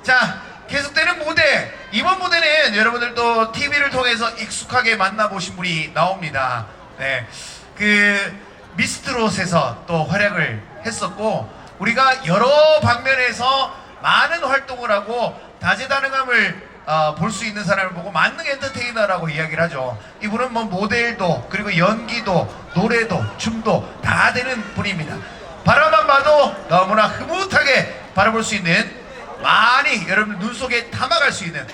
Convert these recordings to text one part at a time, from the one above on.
자, 계속되는 무대. 이번 무대는 여러분들 또 TV를 통해서 익숙하게 만나보신 분이 나옵니다. 네, 그 미스트롯에서 또 활약을 했었고, 우리가 여러 방면에서 많은 활동을 하고 다재다능함을 볼 수 있는 사람을 보고 만능 엔터테이너라고 이야기를 하죠. 이분은 뭐 모델도, 그리고 연기도, 노래도, 춤도 다 되는 분입니다. 바라만 봐도 너무나 흐뭇하게 바라볼 수 있는, 많이 여러분 눈 속에 담아갈 수 있는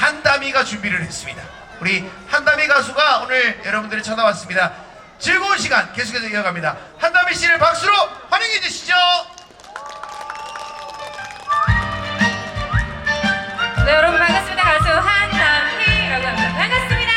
한다미가 준비를 했습니다. 우리 한다미 가수가 오늘 여러분들이 찾아왔습니다. 즐거운 시간 계속해서 이어갑니다. 한다미 씨를 박수로 환영해 주시죠. 네, 여러분 반갑습니다. 가수 한다미라고 합니다. 반갑습니다.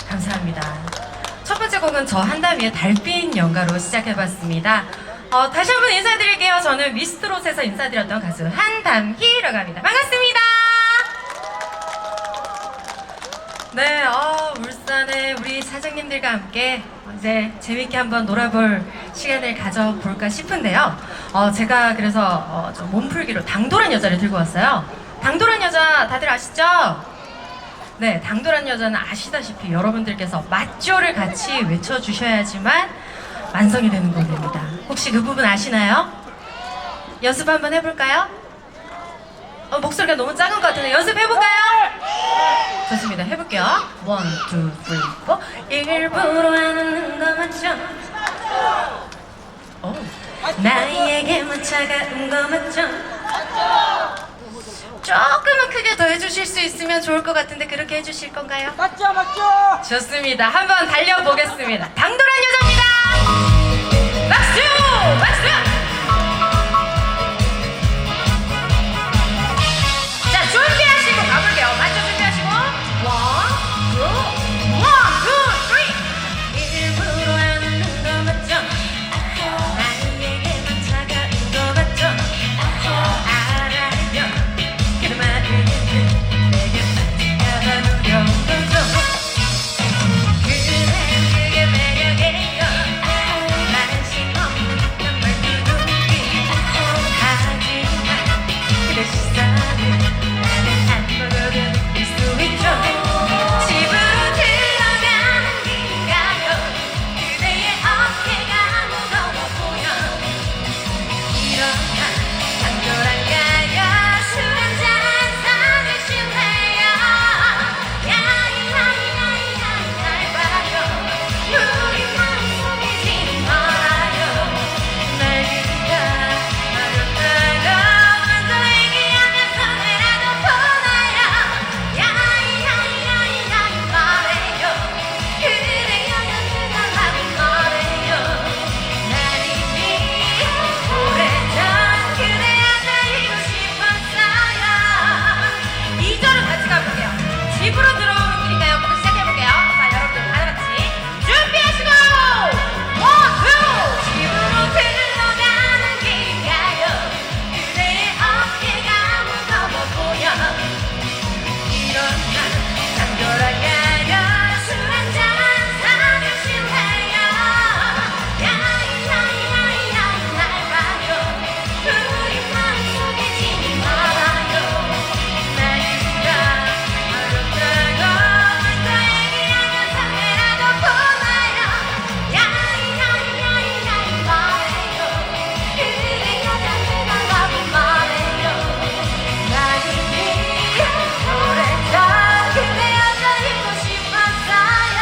감사합니다. 첫 번째 곡은 저 한다미의 달빛 연가로 시작해봤습니다. 다시 한번 인사드릴게요. 저는 미스트롯에서 인사드렸던 가수 한담희라고 합니다. 반갑습니다. 네, 울산의 우리 사장님들과 함께 이제 재밌게 한번 놀아볼 시간을 가져볼까 싶은데요. 제가 그래서 좀 몸풀기로 당돌한 여자를 들고 왔어요. 당돌한 여자 다들 아시죠? 네, 당돌한 여자는 아시다시피 여러분들께서 맞죠를 같이 외쳐주셔야지만 완성이 되는 곡입니다. 혹시 그 부분 아시나요? 연습 한번 해볼까요? 목소리가 너무 작은 것 같은데 연습해볼까요? 좋습니다. 해볼게요. 1, 2, 3, 4. 일부러 하는 거 맞죠? 나에게만 차가운 거 맞죠? 조금은 크게 더 해주실 수 있으면 좋을 것 같은데 그렇게 해주실 건가요? 맞죠, 맞죠? 좋습니다. 한번 달려보겠습니다. 당돌한 여자입니다. 박수! 박수! 자, 준비하시고 가볼게요. 맞죠? 준비하시고. 1, 2, 1, 2, 3. 일부러 하는 거 맞죠? 나에게만 차가운 거 맞죠? 알아요. 그 말은 내게 가장 두려운 거죠. 그게 매력이에요. 말심 없는 듯한 말투둥이. 하지만 그대 시선을 나는 한 번도 느낄 수 있죠. 집으로 들어가는 길가요. 그대의 어깨가 무거워 보여. 이렇다 당돌한가요? 술 한잔 사줄 실래요? 야이야이야이야이 날 봐요. 우리 마음 속이지 말아요. 날 믿기가 어렵다고 먼저 얘기하면 손해라도 보나요? 야이야이야이야이 말해요. 그대 여자들하고 말해요. 날 이미 오래전 그대 안아주고 싶었어요. 2절은 같이 가볼게요. 집으로 들어오는 길인가요? 한번 시작해볼게요. 자, 여러분들 다 같이 준비하시고 1, 2. 집으로 들어가는 길인가요? 그대의 어깨가 무거워 보여. 이렇다 당돌한가요? 술 한잔 사주실래요? 야이야이야이야이 날 봐요. 우리 마음 속이지 말아요. 날 믿기가 어렵다고 먼저 얘기하면 상해라도 보나요? 야이야이야이야이 말해요. 그대 여자들하고 말해요. 날 이미 오래전 그대 여자이고 싶었어요.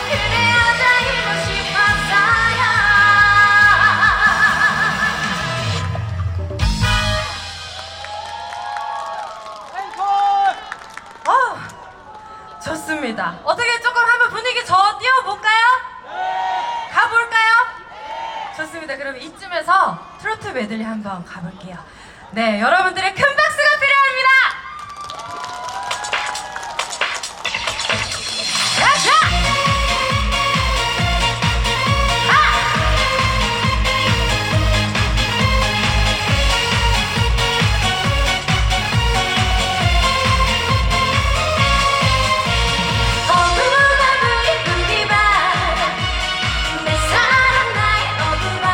그대 여자이고 싶었어요. 좋습니다. 어떻게 조금 한번 분위기 저 띄워볼까요? 가볼까요? 좋습니다. 그럼 이쯤에서 트로트 메들리 한번 가볼게요. 네, 여러분들의 큰 박수가 필요합니다. 야자! 어두운 하늘이 꿈비바 내 사랑 나의 어두운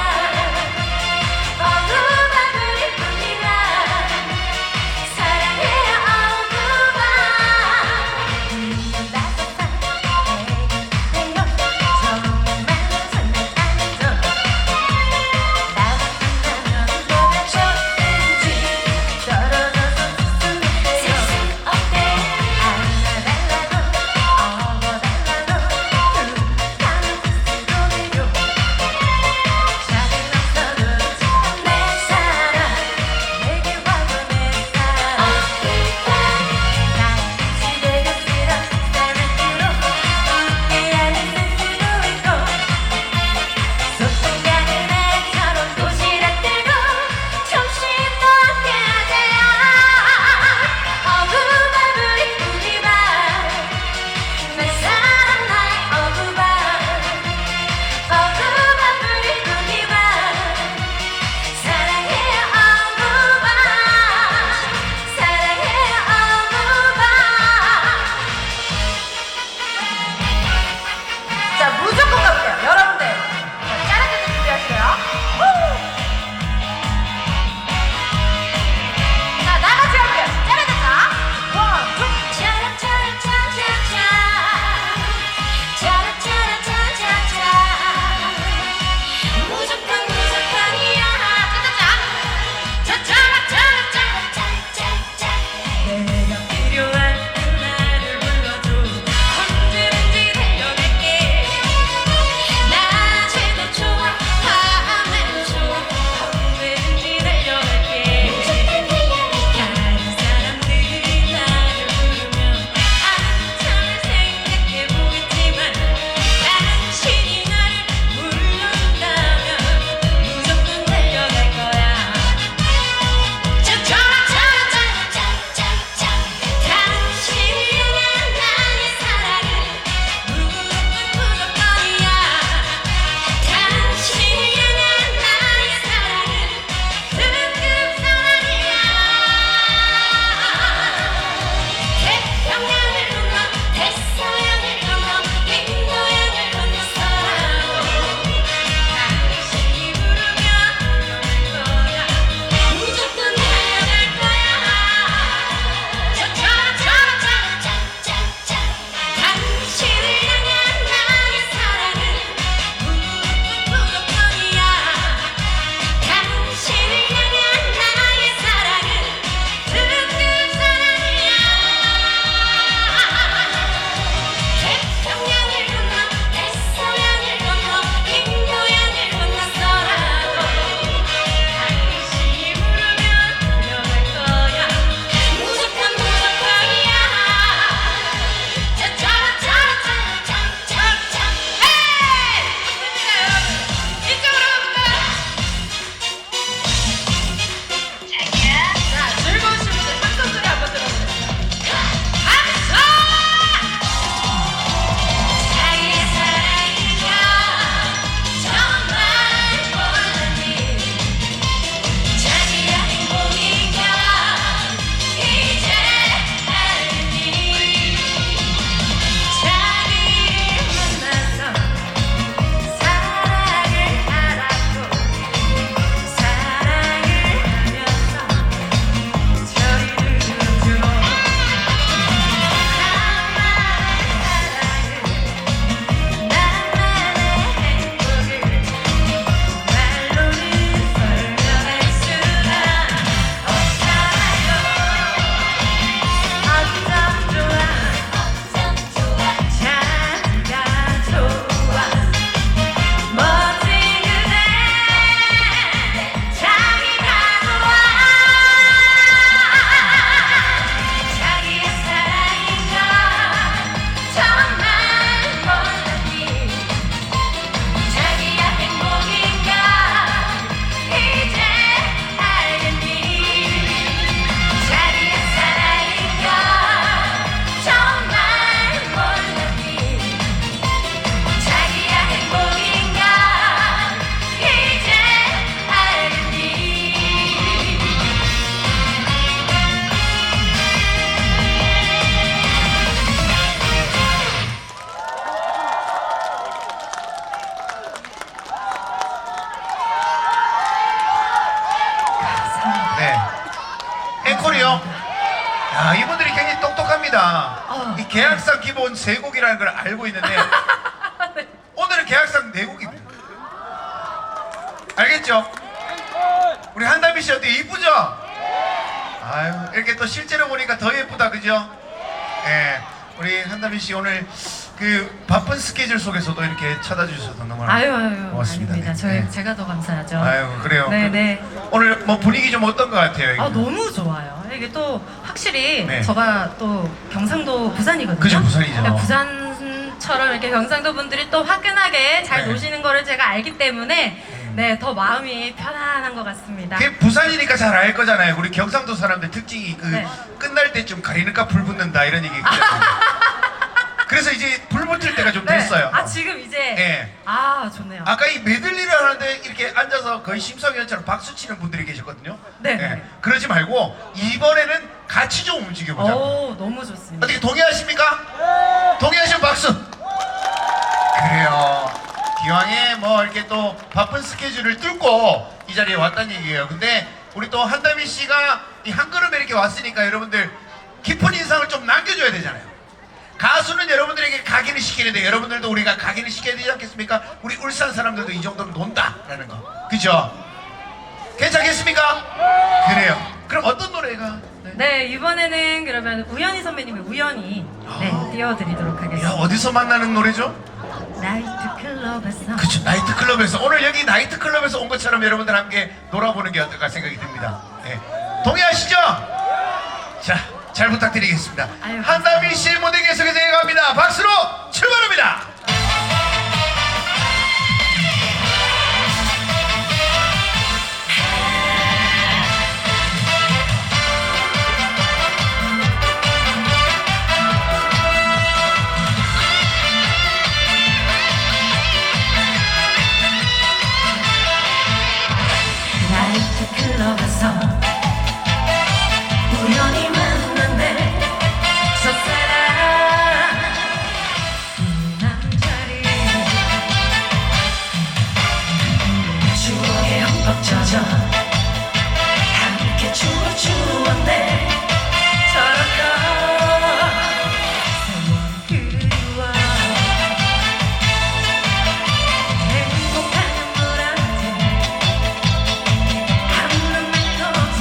어두운 하늘이 꿈비바 네. 앵콜이요? 야, 이분들이 굉장히 똑똑합니다. 이 계약상 기본 3곡이라는 걸 알고 있는데 오늘은 계약상 4곡입니다. 알겠죠? 우리 한다미 씨 어때? 이쁘죠? 아유, 이렇게 또 실제로 보니까 더 예쁘다, 그죠? 예. 우리 한다미 씨 오늘 그 바쁜 스케줄 속에서도 이렇게 찾아주셔서 너무 아유, 고맙습니다. 아닙니다. 네. 제가 더 감사하죠. 아유, 그래요. 네네. 오늘 뭐 분위기 좀 어떤 것 같아요? 이거? 너무 좋아요. 이게 또 확실히 네. 제가 또 경상도 부산이거든요. 그죠, 부산이죠. 그러니까 부산처럼 이렇게 경상도 분들이 또 화끈하게 잘 네. 노시는 거를 제가 알기 때문에 네, 더 마음이 편안한 것 같습니다. 그게 부산이니까 잘 알 거잖아요. 우리 경상도 사람들 특징이 그 네. 끝날 때쯤 가리니까 불 붙는다 이런 얘기 있잖아요. 그래서 이제 불 붙을 때가 좀 네. 됐어요. 지금 이제 예. 좋네요. 아까 이 메들리를 하는데 이렇게 앉아서 거의 심사위원처럼 박수 치는 분들이 계셨거든요. 네. 예. 그러지 말고 이번에는 같이 좀 움직여보자. 너무 좋습니다. 어떻게 동의하십니까? 동의하시면 박수. 그래요. 기왕에 뭐 이렇게 또 바쁜 스케줄을 뚫고 이 자리에 왔다는 얘기예요. 근데 우리 또 한다미 씨가 이 한 걸음에 이렇게 왔으니까 여러분들 깊은 인상을 좀 남겨줘야 되잖아요. 가수는 여러분들에게 각인을 시키는데 여러분들도 우리가 각인을 시켜야 되지 않겠습니까? 우리 울산 사람들도 이 정도는 논다라는 거. 그죠? 괜찮겠습니까? 그래요. 그럼 어떤 노래가? 네, 이번에는 그러면 우연히 선배님의 우연히 띄워드리도록 야, 하겠습니다. 어디서 만나는 노래죠? 나이트클럽에서. 그쵸, 나이트클럽에서. 오늘 여기 나이트클럽에서 온 것처럼 여러분들 함께 놀아보는 게 어떨까 생각이 듭니다. 네. 동의하시죠? 자, 잘 부탁드리겠습니다. 아유, 한다미 씨의 무대 계속해서 이어갑니다. 박수로 출발합니다. 나이트클럽에서 우연히 만난 내 첫사랑 이 남자를 추억에 흠뻑 젖어 함께 춤을 추었네 저렇던 세월 그리워 행복한 눈물한테 한눈에 터진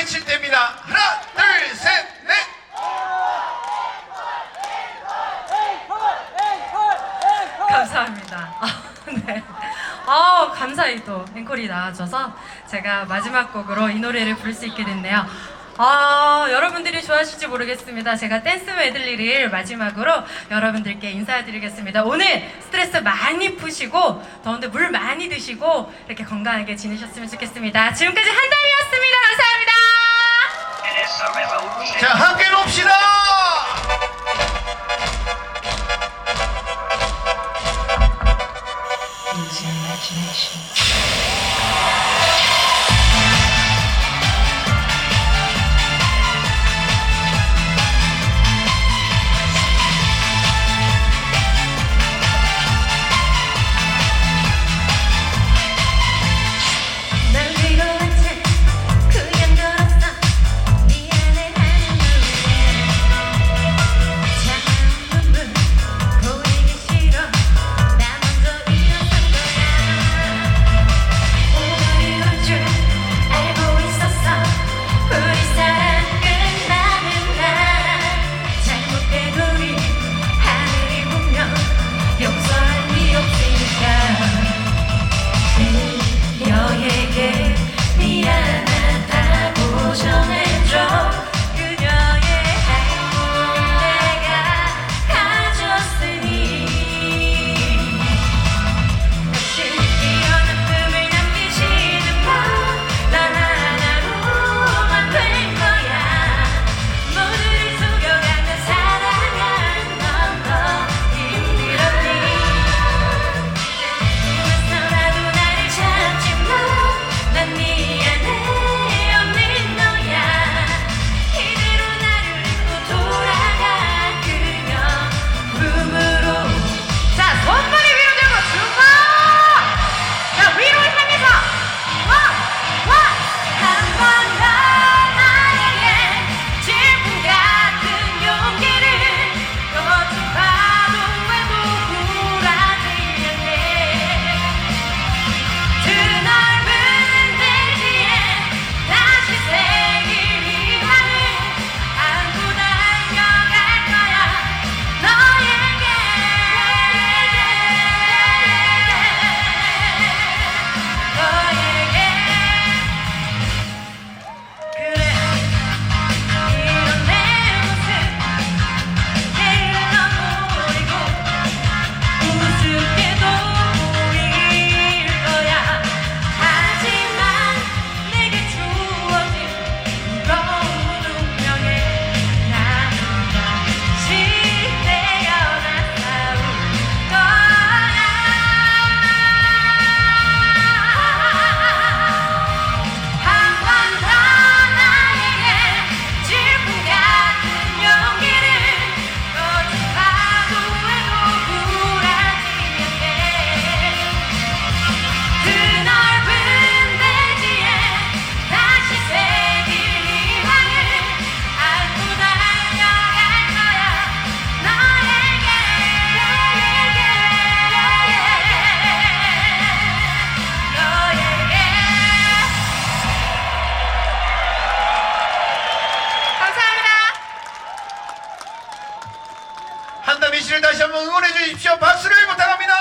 외칠 때입니다. 하나, 둘, 셋, 넷. 감사합니다. 네. 감사히 또 앵콜이 나와줘서 제가 마지막 곡으로 이 노래를 부를 수 있게 됐네요. 여러분들이 좋아하실지 모르겠습니다. 제가 댄스 메들리를 마지막으로 여러분들께 인사드리겠습니다. 오늘 스트레스 많이 푸시고 더운데 물 많이 드시고 이렇게 건강하게 지내셨으면 좋겠습니다. 지금까지 한달이었습니다. 감사합니다. 자, 함께 놉시다. Use your imagination. 날 위로한 채 그냥 걸었어. 미안해 하는 노래 차가운 눈물 보이기 싫어. 나 먼저 일어선 거야. 오늘 이럴 줄 알고 있었어. 우리 사랑 끝나는 날 잘못된 우리 하늘이 분명 용서할 리 없으니까 그녀에게 미안하다고 전해줘. 그녀의 행복을 내가 가졌으니 다시 이런 아픔을 남기지는 마. 난 하나로만 된 거야. 모두를 속여가며 살아간 넌 힘들었니? 꿈에서라도 나를 찾지마. 난 미안해 없는 너야. 이대로 나를 잊고 돌아가 그녀 품으로. 자, 손머리 위로 들고 주먹. 자, 위로 향해서 한 번 더 나에게 질풍 같은 용기를 거친 파도에도 굴하지 않게 그 넓은 대지에 다시 새길 희망을 안고 달려갈 거야. 너에게 그래 이런 내 모습 흘러버리고 우습게도 보일 거야. 하지만 내게 주어진 무거운 운명에 나는 다시 태어나 싸울 거야. 한 번 더 나에게 질풍 같은 용기를 거친 파도에도 굴하지 않게 그 넓은 대지에 다시 새길 희망을 안고 달려갈 거야. 너에게 감사합니다. 한다미 씨를 다시 한번 응원해 주십시오. 박수를 부탁합니다.